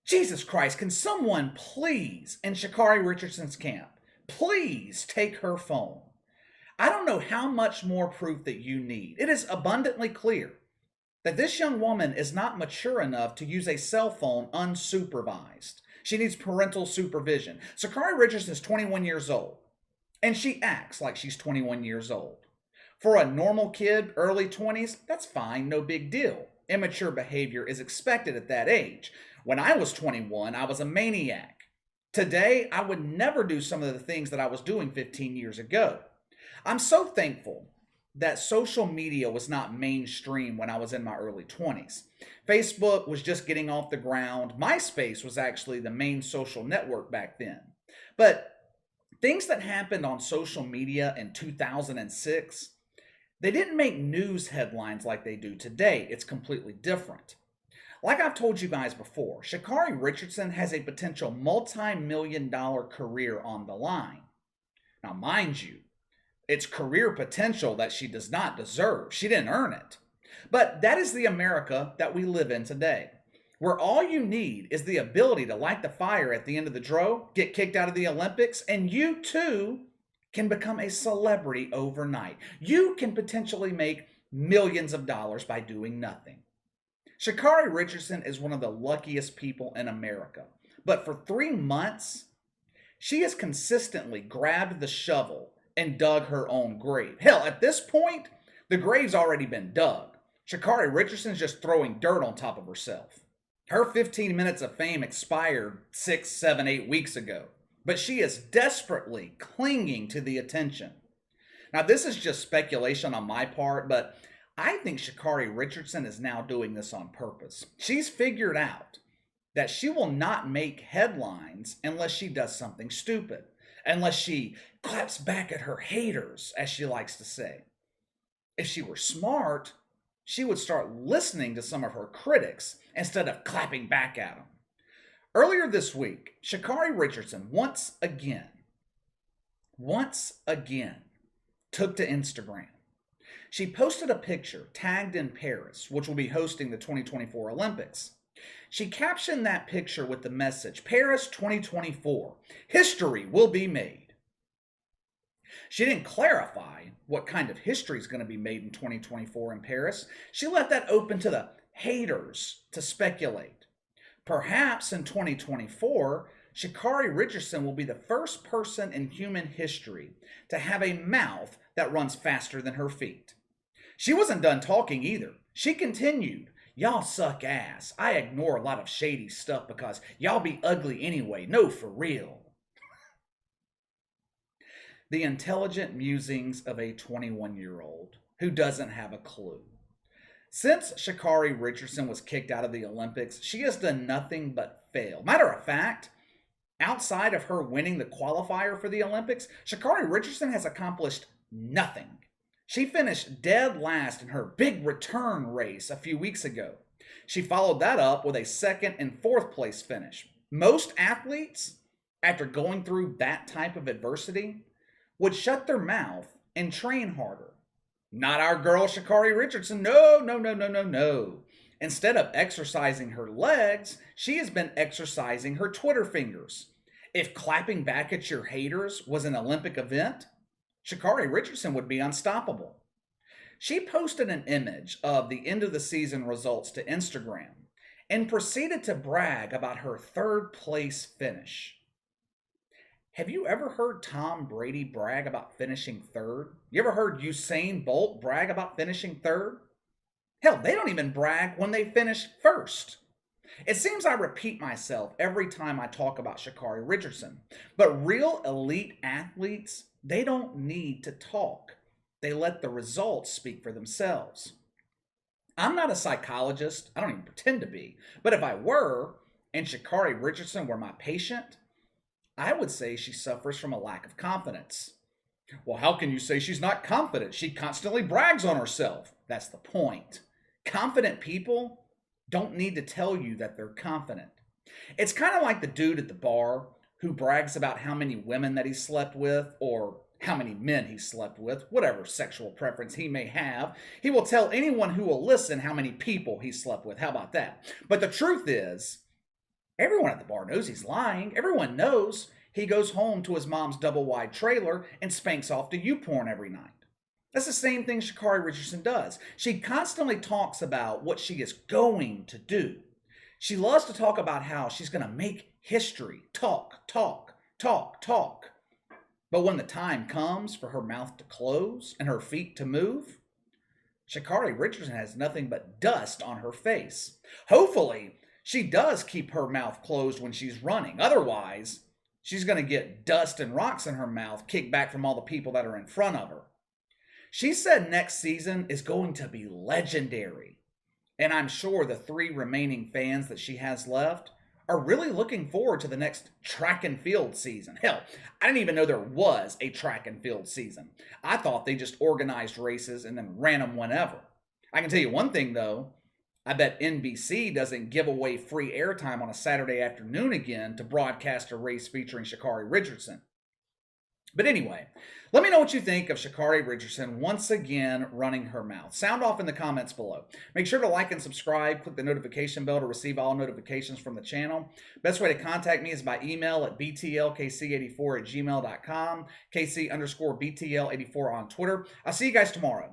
Jesus Christ, can someone please, in Sha'Carri Richardson's camp, please take her phone? I don't know how much more proof that you need. It is abundantly clear that this young woman is not mature enough to use a cell phone unsupervised. She needs parental supervision. Sha'Carri Richardson is 21 years old, and she acts like she's 21 years old. For a normal kid, early 20s, that's fine, no big deal. Immature behavior is expected at that age. When I was 21, I was a maniac. Today, I would never do some of the things that I was doing 15 years ago. I'm so thankful that social media was not mainstream when I was in my early 20s. Facebook was just getting off the ground. MySpace was actually the main social network back then. But things that happened on social media in 2006, they didn't make news headlines like they do today. It's completely different. Like I've told you guys before, Sha'Carri Richardson has a potential multi-million-dollar career on the line. Now, mind you, it's career potential that she does not deserve. She didn't earn it. But that is the America that we live in today, where all you need is the ability to light the fire at the end of the draw, get kicked out of the Olympics, and you too can become a celebrity overnight. You can potentially make millions of dollars by doing nothing. Sha'Carri Richardson is one of the luckiest people in America. But for 3 months, she has consistently grabbed the shovel and dug her own grave. Hell, at this point, the grave's already been dug. Sha'Carri Richardson's just throwing dirt on top of herself. Her 15 minutes of fame expired 6, 7, 8 weeks ago, but she is desperately clinging to the attention. Now, this is just speculation on my part, but I think Sha'Carri Richardson is now doing this on purpose. She's figured out that she will not make headlines unless she does something stupid, unless she claps back at her haters, as she likes to say. If she were smart, she would start listening to some of her critics instead of clapping back at them. Earlier this week, Sha'Carri Richardson once again took to Instagram. She posted a picture tagged in Paris, which will be hosting the 2024 Olympics. She captioned that picture with the message, "Paris 2024, history will be made." She didn't clarify what kind of history is going to be made in 2024 in Paris. She left that open to the haters to speculate. Perhaps in 2024, Sha'Carri Richardson will be the first person in human history to have a mouth that runs faster than her feet. She wasn't done talking either. She continued, "Y'all suck ass. I ignore a lot of shady stuff because y'all be ugly anyway. No, for real." The intelligent musings of a 21-year-old who doesn't have a clue. Since Sha'Carri Richardson was kicked out of the Olympics, she has done nothing but fail. Matter of fact, outside of her winning the qualifier for the Olympics, Sha'Carri Richardson has accomplished nothing. She finished dead last in her big return race a few weeks ago. She followed that up with a second and fourth place finish. Most athletes, after going through that type of adversity, would shut their mouth and train harder. Not our girl Sha'Carri Richardson. No. Instead of exercising her legs, she has been exercising her Twitter fingers. If clapping back at your haters was an Olympic event, Sha'Carri Richardson would be unstoppable. She posted an image of the end of the season results to Instagram and proceeded to brag about her third place finish. Have you ever heard Tom Brady brag about finishing third? You ever heard Usain Bolt brag about finishing third? Hell, they don't even brag when they finish first. It seems I repeat myself every time I talk about Sha'Carri Richardson, but real elite athletes, they don't need to talk. They let the results speak for themselves. I'm not a psychologist. I don't even pretend to be. But if I were, and Sha'Carri Richardson were my patient, I would say she suffers from a lack of confidence. Well, how can you say she's not confident? She constantly brags on herself. That's the point. Confident people don't need to tell you that they're confident. It's kind of like the dude at the bar who brags about how many women that he slept with or how many men he slept with, whatever sexual preference he may have. He will tell anyone who will listen how many people he slept with. How about that? But the truth is, Everyone at the bar knows he's lying. Everyone knows he goes home to his mom's double wide trailer and spanks off to YouPorn every night. That's the same thing Sha'Carri Richardson does. She constantly talks about what she is going to do. She loves to talk about how she's going to make history. Talk, talk, talk, talk. But when the time comes for her mouth to close and her feet to move, Sha'Carri Richardson has nothing but dust on her face. Hopefully, she does keep her mouth closed when she's running. Otherwise, she's going to get dust and rocks in her mouth kicked back from all the people that are in front of her. She said next season is going to be legendary. And I'm sure the 3 remaining fans that she has left are really looking forward to the next track and field season. Hell, I didn't even know there was a track and field season. I thought they just organized races and then ran them whenever. I can tell you one thing, though. I bet NBC doesn't give away free airtime on a Saturday afternoon again to broadcast a race featuring Sha'Carri Richardson. But anyway, let me know what you think of Sha'Carri Richardson once again running her mouth. Sound off in the comments below. Make sure to like and subscribe. Click the notification bell to receive all notifications from the channel. Best way to contact me is by email at btlkc84@gmail.com, KC_BTL84 on Twitter. I'll see you guys tomorrow.